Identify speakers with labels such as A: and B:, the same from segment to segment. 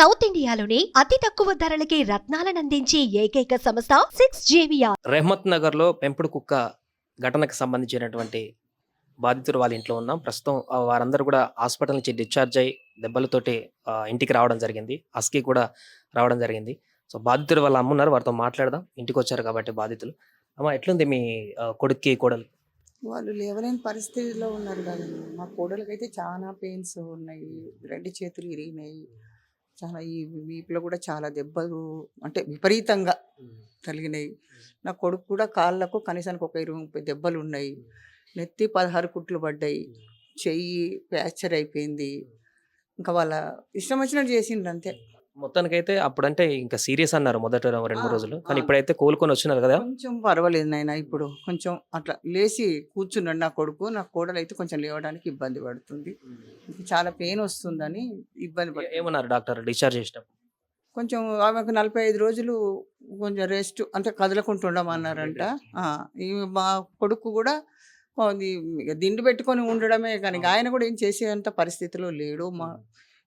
A: South ఇండియాలోని అతి తక్కువ ధరలకి రత్నాలనందించే ఏకైక సంస్థ 6JVR.
B: రెహమత్ నగర్లో పెంపుడు కుక్క ఘటనకు సంబంధించినటువంటి బాధితులు వాళ్ళ ఇంట్లో ఉన్నాం ప్రస్తుతం. వారందరూ కూడా హాస్పిటల్ నుంచి డిశ్చార్జ్ అయ్యి దెబ్బలతోటి ఇంటికి రావడం జరిగింది. హస్కీ కూడా రావడం జరిగింది. సో బాధితులు వాళ్ళ అమ్మున్నారు, వారితో మాట్లాడదాం. ఇంటికి వచ్చారు కాబట్టి బాధితులు. అమ్మ, ఎట్లుంది మీ కొడుక్కి కోడలు?
C: వాళ్ళు లేవలేని పరిస్థితిలో ఉన్నారు కదా. మా కోడలకైతే చాలా పెయిన్స్ ఉన్నాయి, రెండు చేతులు ఇరిగినాయి, చాలా ఈ వీపులో కూడా చాలా దెబ్బలు అంటే విపరీతంగా కలిగినాయి. నా కొడుకు కూడా కాళ్ళకు కనీసానికి ఒక 20-30 దెబ్బలు ఉన్నాయి, నెత్తి 16 కుట్లు పడ్డాయి, చెయ్యి ఫ్రాక్చర్ అయిపోయింది. ఇంకా వాళ్ళ ఇష్టం వచ్చినట్టు చేసిండ్రు అంతే.
B: మొత్తానికైతే అప్పుడంటే ఇంకా సీరియస్ అన్నారు మొదట 2-3 రోజులు, కానీ ఇప్పుడైతే కోలుకొని వచ్చినారు కదా.
C: కొంచెం పర్వాలేదు నాయన, ఇప్పుడు కొంచెం అట్లా లేచి కూర్చున్నాడు నా కొడుకు. నా కోడలు అయితే కొంచెం లేవడానికి ఇబ్బంది పడుతుంది, చాలా పెయిన్ వస్తుందని ఇబ్బంది పడుతుంది.
B: ఏమన్నారు డాక్టర్ డిశ్చార్జ్ చేసినప్పుడు?
C: కొంచెం ఆమెకు 45 రోజులు కొంచెం రెస్ట్ అంటే కదలకుండా ఉండమన్నారంట. ఈ మా కొడుకు కూడా దిండు పెట్టుకొని ఉండడమే, కానీ ఆయన కూడా ఏం చేసేంత పరిస్థితిలో లేడు.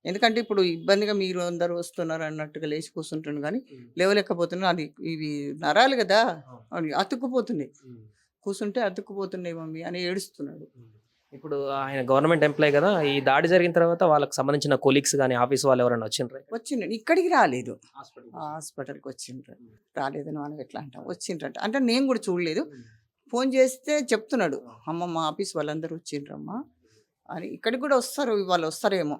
C: ఎందుకంటే ఇప్పుడు ఇబ్బందిగా మీరు అందరూ వస్తున్నారు అన్నట్టుగా లేచి కూర్చుంటున్నాను, కానీ లేవలేకపోతున్నాను. అది ఇవి నరాలు కదా, అవి అతుక్కుపోతున్నాయి, కూర్చుంటే అతుక్కుపోతున్నాయి మమ్మీ అని ఏడుస్తున్నాడు.
B: ఇప్పుడు ఆయన గవర్నమెంట్ ఎంప్లాయ్ కదా, ఈ దాడి జరిగిన తర్వాత వాళ్ళకి సంబంధించిన కొలీగ్స్ కానీ ఆఫీస్ వాళ్ళు ఎవరైనా
C: వచ్చిండ్రు, ఇక్కడికి రాలేదు, హాస్పిటల్కి వచ్చిండ్రు. రాలేదని మనం ఎట్లా అంటాం, వచ్చిండ్రంట అంటే నేను కూడా చూడలేదు. ఫోన్ చేస్తే చెప్తున్నాడు, అమ్మ మా ఆఫీస్ వాళ్ళందరూ వచ్చిండ్రమ్మా అని. ఇక్కడికి కూడా వస్తారు, వాళ్ళు వస్తారేమో,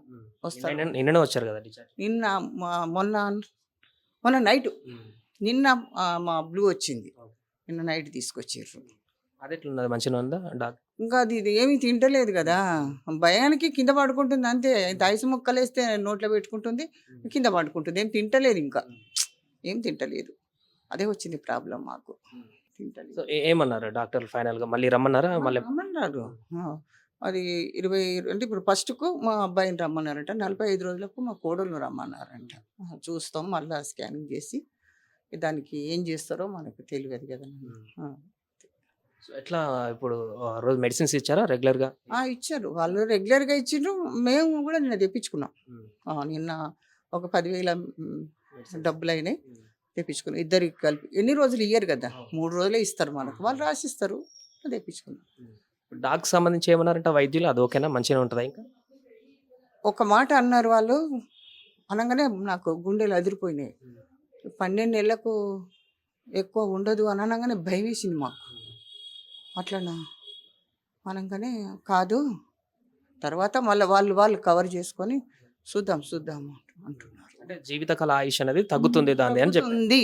C: వస్తారు.
B: నిన్ననే వచ్చారు కదా డిశ్చార్జ్?
C: నిన్న మొన్న నైట్, నిన్న మా బ్లూ వచ్చింది, నిన్న నైట్ తీసుకొచ్చారు.
B: అది ఎట్లున్నది, మంచిగా ఉందా డాక్టర్?
C: ఇంకా అది ఏమీ తింటలేదు కదా, భయానికి కింద పడుకుంటుంది అంతే. ఐసు ముక్కలేస్తే నోట్లో పెట్టుకుంటుంది, కింద పడుకుంటుంది, ఏం తింటలేదు, ఇంకా ఏం తింటలేదు. అదే వచ్చింది ప్రాబ్లం మాకు, తింటలేదు.
B: ఏమన్నారు డాక్టర్ ఫైనల్ గా? మళ్ళీ రమ్మన్నారా? మళ్ళీ
C: రమ్మన్నారు. అది 20 అంటే ఇప్పుడు ఫస్ట్కు మా అబ్బాయిని రమ్మన్నారంట, 45 రోజులకు మా కోడలను రమ్మన్నారంట. చూస్తాం, మళ్ళీ స్కానింగ్ చేసి దానికి ఏం చేస్తారో మనకు తెలియదు కదా.
B: ఎట్లా ఇప్పుడు రోజు మెడిసిన్స్ ఇచ్చారా రెగ్యులర్ గా?
C: ఇచ్చారు, వాళ్ళు రెగ్యులర్గా ఇచ్చిండ్రు. మేము కూడా నిన్న తెప్పించుకున్నాం. నిన్న ఒక 10,000 డబ్బులు అయినాయి, తెప్పించుకున్నాం. ఇద్దరికి కలిపి ఎన్ని రోజులు ఇయ్యరు కదా, 3 రోజులే ఇస్తారు మనకు, వాళ్ళు రాసిస్తారు, తెప్పించుకున్నాం.
B: డాగ్ సంబంధించి ఏమన్నారంట వైద్యులు? అది ఓకేనా, మంచిగా ఉంటుందా? ఇంకా
C: ఒక మాట అన్నారు వాళ్ళు, అనగానే నాకు గుండెలు అదిరిపోయినాయి. 12 నెలలకు ఎక్కువ ఉండదు అని అనగానే భయం వేసింది మాకు. అట్లనా అనగానే కాదు, తర్వాత మళ్ళీ వాళ్ళు కవర్ చేసుకొని చూద్దాం అంటున్నారు.
B: అంటే జీవితకాల ఆయుష్ అనేది తగ్గుతుంది దాన్ని అని
C: చెప్తుంది.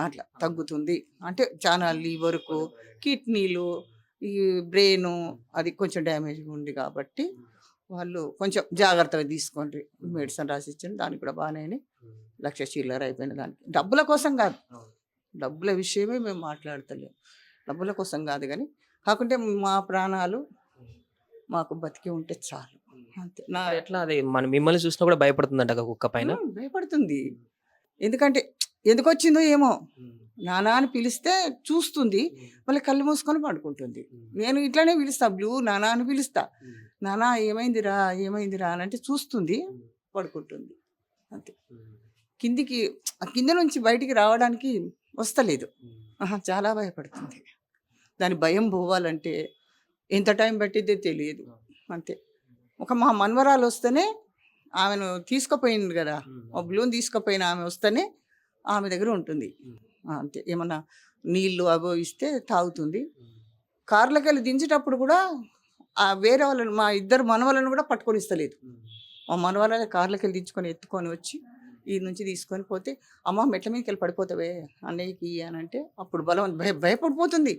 C: అట్లా తగ్గుతుంది అంటే చాలా లివర్కు, కిడ్నీలు, ఈ బ్రెయిన్ అది కొంచెం డ్యామేజ్ ఉంది కాబట్టి వాళ్ళు కొంచెం జాగ్రత్తగా తీసుకోండి. మెడిసిన్ రాసి ఇచ్చింది, దానికి కూడా బాగానే 1,00,000 చిల్లర అయిపోయిన దానికి. డబ్బుల కోసం కాదు, డబ్బుల విషయమే మేము మాట్లాడతలేము, డబ్బుల కోసం కాదు, కానీ కాకుంటే మా ప్రాణాలు మాకు బతికి ఉంటే చాలు అంతే.
B: ఎట్లా అది మిమ్మల్ని చూసినా కూడా భయపడుతుందంట కుక్క పైన?
C: భయపడుతుంది, ఎందుకంటే ఎందుకు వచ్చిందో ఏమో, నానా అని పిలిస్తే చూస్తుంది, మళ్ళీ కళ్ళు మూసుకొని పడుకుంటుంది. నేను ఇట్లానే పిలుస్తా, బ్లూ నానా అని పిలుస్తా, నానా ఏమైందిరా అని అంటే చూస్తుంది, పడుకుంటుంది అంతే. కింద నుంచి బయటికి రావడానికి వస్తలేదు, చాలా భయపడుతుంది. దాని భయం పోవాలంటే ఎంత టైం పట్టిద్దో తెలియదు అంతే. మా మనవరాలు వస్తేనే, ఆమెను తీసుకుపోయింది కదా, బ్లూని తీసుకుపోయిన ఆమె వస్తేనే ఆమె దగ్గర ఉంటుంది అంతే. ఏమన్నా నీళ్ళు అవో ఇస్తే తాగుతుంది. కార్లోకి వెళ్ళి దించేటప్పుడు కూడా వేరే వాళ్ళని, మా ఇద్దరు మనవలను కూడా పట్టుకొని ఇస్తలేదు. మా మనవరాలే కార్లోకి వెళ్ళి దించుకొని ఎత్తుకొని వచ్చి ఈ నుంచి తీసుకొని పోతే, అమ్మ మెట్ల మీదకి వెళ్ళి పడిపోతావే అన్నయ్యకి అని అంటే, అప్పుడు భయపడిపోతుంది.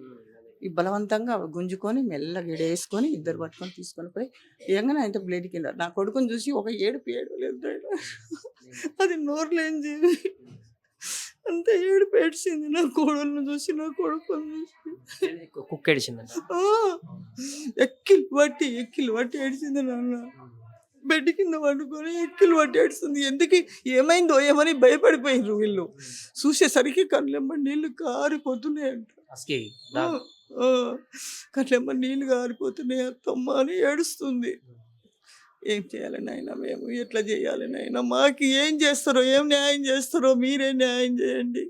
C: ఈ బలవంతంగా గుంజుకొని మెల్లగా ఎడేసుకొని ఇద్దరు పట్టుకొని తీసుకొని పోయి ఏమన్నా అయితే బ్లేడ్ కింద నా కొడుకుని చూసి ఒక ఏడుపు లేదు, అది నోరులేంది అంత ఏడుపు ఏడ్చింది. నా కోడలను చూసి, నా కొడుకుని చూసి
B: కుక్క ఏడిచిందంట.
C: ఎక్కిలు పట్టి ఏడ్చింది. నాన్న బెడ్ కింద పడుకొని ఎక్కిలు పట్టి ఏడుస్తుంది. ఎందుకు ఏమైందో ఏమని భయపడిపోయినారు వీళ్ళు. చూసేసరికి కళ్ళెమ్మ నీళ్ళు కారిపోతున్నాయంట, కళ్ళెమ్మ నీళ్ళు కారిపోతున్నాయి అత్తమ్మ అని ఏడుస్తుంది. ఏం చేయాలి నాయన, మేము ఎట్లా చేయాలి నాయన, మాకు ఏం చేస్తారో, ఏం న్యాయం చేస్తారో మీరే న్యాయం చేయండి.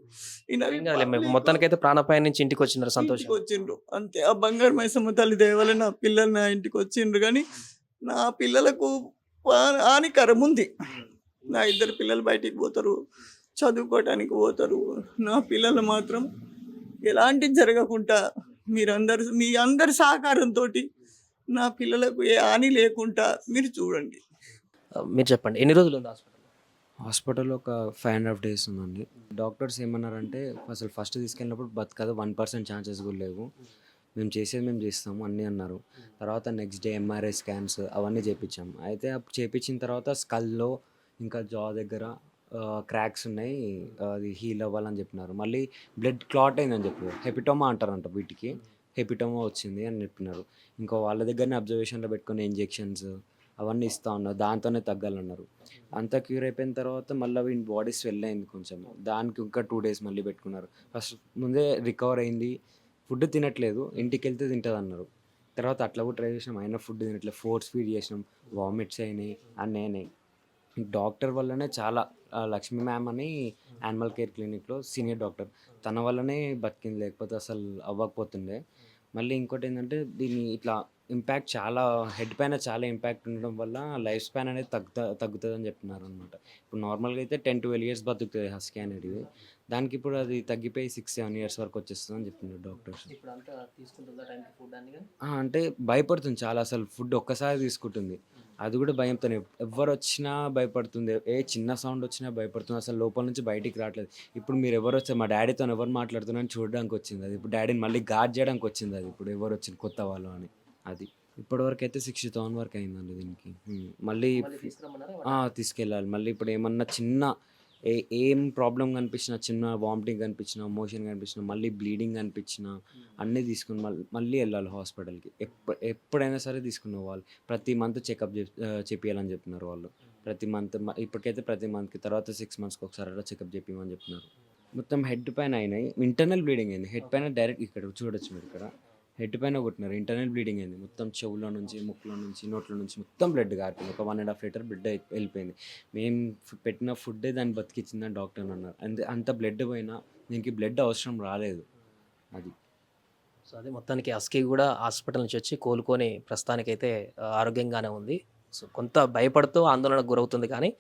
C: ఈయన
B: ఏం కాదులే, మొత్తానికైతే ప్రాణాపాయం నుంచి ఇంటికి వచ్చినారు,
C: ఇంటికి
B: సంతోషం.
C: వచ్చిండ్రు అంతే. ఆ బంగారు మైసమ్మ తల్లి దయవల్ల నా పిల్లలు నా ఇంటికి వచ్చిండ్రు. కానీ నా పిల్లలకు హానికరం ఉంది. నా 2 పిల్లలు బయటికి పోతారు, చదువుకోవటానికి పోతారు. నా పిల్లలు మాత్రం ఎలాంటి జరగకుండా మీరందరు మీ అందరి సహకారంతో నా పిల్లలకు ఏ హాని లేకుండా మీరు చూడండి.
B: మీరు చెప్పండి, ఎన్ని రోజులు ఉంది హాస్పిటల్?
D: హాస్పిటల్లో ఒక 5.5 days ఉందండి. డాక్టర్స్ ఏమన్నారంటే అసలు ఫస్ట్ తీసుకెళ్ళినప్పుడు బతకదు, 1% ఛాన్సెస్ కూడా లేవు, మేము చేస్తాము అన్నీ అన్నారు. తర్వాత నెక్స్ట్ డే ఎంఆర్ఐ స్కాన్స్ అవన్నీ చేయించాము. అయితే అప్పుడు చేయించిన తర్వాత స్కల్లో ఇంకా జా దగ్గర క్రాక్స్ ఉన్నాయి, అది హీల్ అవ్వాలని చెప్పినారు. మళ్ళీ బ్లడ్ క్లాట్ అయిందని చెప్పారు, హెపిటోమా అంటారంట వీటికి, హెపిటోమా వచ్చింది అని చెప్పినారు. ఇంకా వాళ్ళ దగ్గరనే అబ్జర్వేషన్లో పెట్టుకుని ఇంజెక్షన్స్ అవన్నీ ఇస్తూ ఉన్నారు, దాంతోనే తగ్గాలన్నారు. అంతా క్యూర్ అయిపోయిన తర్వాత మళ్ళీ వీని బాడీ స్వెల్ అయింది కొంచెం, దానికి ఇంకా 2 days మళ్ళీ పెట్టుకున్నారు. ఫస్ట్ ముందే రికవర్ అయింది, ఫుడ్ తినట్లేదు, ఇంటికి వెళ్తే తింటుంది అన్నారు. తర్వాత అట్లా కూడా ట్రై చేసినాం, అయినా ఫుడ్ తినట్లేదు, ఫోర్స్ ఫీడ్ చేసినాం, వామిట్స్ అయినాయి, అన్నీ అయినాయి. డాక్టర్ వల్లనే చాలా, లక్ష్మీ మ్యామ్ అని యానిమల్ కేర్ క్లినిక్లో సీనియర్ డాక్టర్, తన వల్లనే బతికింది, లేకపోతే అసలు అవ్వకపోతుండే. మళ్ళీ ఇంకోటి ఏంటంటే దీని ఇట్లా ఇంపాక్ట్ చాలా హెడ్ పైన చాలా ఇంపాక్ట్ ఉండడం వల్ల లైఫ్ స్పాన్ అనేది తగ్గుతుంది అని చెప్తున్నారు అనమాట. ఇప్పుడు నార్మల్గా అయితే 10-12 years బతుకుతుంది హస్కీ అనేది, దానికి ఇప్పుడు అది తగ్గిపోయి 6-7 years వరకు వచ్చేస్తుంది అని చెప్తున్నారు డాక్టర్స్.
B: ఇప్పుడు అంతా తీసుకుంటుందా టైంకి ఫుడ్ అని?
D: అంటే భయపడుతుంది చాలా, అసలు ఫుడ్ ఒక్కసారి తీసుకుంటుంది, అది కూడా భయంతోనే. ఎవరు వచ్చినా భయపడుతుంది, ఏ చిన్న సౌండ్ వచ్చినా భయపడుతుంది, అసలు లోపల నుంచి బయటికి రావట్లేదు. ఇప్పుడు మీరు ఎవరు వచ్చారు, మా డాడీతో ఎవరు మాట్లాడుతున్నారని చూడడానికి వచ్చింది అది, ఇప్పుడు డాడీని మళ్ళీ గార్డ్ చేయడానికి వచ్చింది అది, ఇప్పుడు ఎవరు వచ్చింది కొత్త వాళ్ళు అని. అది ఇప్పటివరకు అయితే 60,000 వరకు అయిందండి దీనికి. మళ్ళీ తీసుకెళ్ళాలి. మళ్ళీ ఇప్పుడు ఏమన్నా చిన్న ఏం ప్రాబ్లం కనిపించినా, చిన్న వామిటింగ్ కనిపించినా, మోషన్ కనిపించినా, మళ్ళీ బ్లీడింగ్ కనిపించినా అన్నీ తీసుకుని మళ్ళీ వెళ్ళాలి హాస్పిటల్కి. ఎప్పుడైనా సరే తీసుకుని పోవాలి. ప్రతి మంత్ చెకప్ చేపియాలని చెప్తున్నారు వాళ్ళు. ప్రతి మంత్ ఇప్పటికైతే ప్రతి మంత్కి, తర్వాత 6 monthsకి ఒకసారి అలా చెకప్ చేపించమని చెప్తున్నారు. మొత్తం హెడ్ పైన అయినాయి, ఇంటర్నల్ బ్లీడింగ్ అయింది. హెడ్ పైన డైరెక్ట్ ఇక్కడ చూడొచ్చు మీరు, ఇక్కడ హెడ్ పైన కొట్టినారు, ఇంటర్నల్ బ్లీడింగ్ అయింది. మొత్తం చెవులో నుంచి, ముక్కులో నుంచి, నోట్లో నుంచి మొత్తం బ్లడ్ గారిపోయింది. ఒక 1.5 liter బ్లడ్ వెళ్ళిపోయింది. మేము పెట్టిన ఫుడ్డే దాన్ని బతికిచ్చిందని డాక్టర్ అన్నారు. అంత బ్లడ్ పోయినా దీనికి బ్లడ్ అవసరం రాలేదు. అది
B: సో అదే మొత్తానికి హస్కీ కూడా హాస్పిటల్ నుంచి వచ్చి కోలుకొని ప్రస్తుతానికైతే ఆరోగ్యంగానే ఉంది. సో కొంత భయపడుతూ ఆందోళనకు గురవుతుంది, కానీ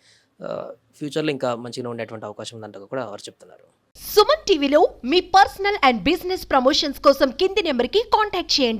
B: ఫ్యూచర్లో ఇంకా మంచిగా ఉండేటువంటి అవకాశం ఉందంట కూడా వారు చెప్తున్నారు.
A: సుమన్ టీవీలో మీ పర్సనల్ అండ్ బిజినెస్ ప్రమోషన్స్ కోసం కింది నెంబర్కి కాంటాక్ట్ చేయండి.